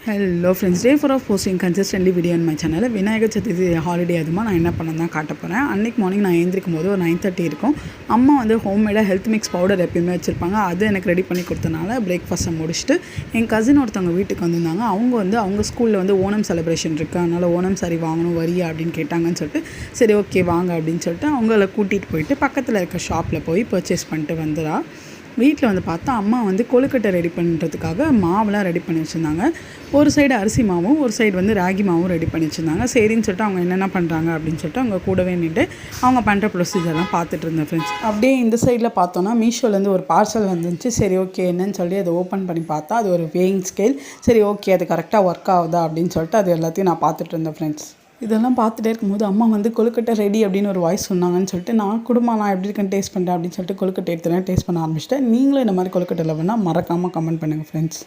Hello friends, day four of posting consistently video in my channel. Vinayagar Chaturthi holiday அதுமா நான் என்ன பண்ண தான் காட்ட போகிறேன். அன்றைக்கி மார்னிங் நான் எழுந்திரிக்கும் போது ஒரு 9:30 இருக்கும். அம்மா வந்து ஹோம்மேடாக ஹெல்த் மிக்ஸ் பவுடர் எப்பயுமே வச்சுருப்பாங்க. அது எனக்கு ரெடி பண்ணி கொடுத்தனால பிரேக்ஃபாஸ்ட்டை முடிச்சுட்டு என் கசின் ஒருத்தவங்க வீட்டுக்கு வந்திருந்தாங்க. அவங்க வந்து அவங்க ஸ்கூலில் வந்து ஓணம் செலிப்ரேஷன் இருக்குது, அதனால் ஓணம் சாரி வாங்கணும் வரியா அப்படின்னு கேட்டாங்கன்னு சொல்லிட்டு சரி ஓகே வாங்க அப்படின்னு சொல்லிட்டு அவங்கள கூட்டிகிட்டு போயிட்டு பக்கத்தில் இருக்க ஷாப்பில் போய் பர்ச்சேஸ் பண்ணிட்டு வந்துடா. வீட்டில் வந்து பார்த்தா அம்மா வந்து கொழுக்கட்டை ரெடி பண்ணுறதுக்காக மாவுலாம் ரெடி பண்ணி வச்சுருந்தாங்க. ஒரு சைடு அரிசி மாவும் ஒரு சைடு வந்து ராகி மாவும் ரெடி பண்ணி வச்சுருந்தாங்க. சரின்னு சொல்லிட்டு அவங்க என்னென்ன பண்ணுறாங்க அப்படின்னு சொல்லிட்டு அவங்க கூடவே நின்று அவங்க பண்ணுற ப்ரொசீஜர்லாம் பார்த்துட்டு இருந்தேன் ஃப்ரெண்ட்ஸ். அப்படியே இந்த சைடில் பார்த்தோன்னா மீஷோலேருந்து ஒரு பார்சல் வந்துருந்துச்சு. சரி ஓகே என்னன்னு சொல்லி அதை ஓப்பன் பண்ணி பார்த்தா அது ஒரு வேயிங் ஸ்கேல். சரி ஓகே அது கரெக்டாக ஒர்க் ஆகுதா அப்படின்னு சொல்லிட்டு அது எல்லாத்தையும் நான் பார்த்துட்டு இருந்தேன் ஃப்ரெண்ட்ஸ். இதெல்லாம் பார்த்துட்டே இருக்கும்போது அம்மா வந்து கொழுக்கட்டை ரெடி அப்படின்னு ஒரு வாய்ஸ் சொன்னாங்கன்னு சொல்லிட்டு நான் நான் எப்படி இருக்கேன்னு டேஸ்ட் பண்ணுறேன் அப்படின்னு சொல்லிட்டு கொழுக்கட்டை எடுத்துகிறேன் டேஸ்ட் பண்ண ஆரம்பிச்சிட்டேன். நீங்களும் இந்த மாதிரி கொழுக்கட்டை லவ்னா மறக்காமல் கமெண்ட் பண்ணுங்கள் ஃப்ரெண்ட்ஸ்.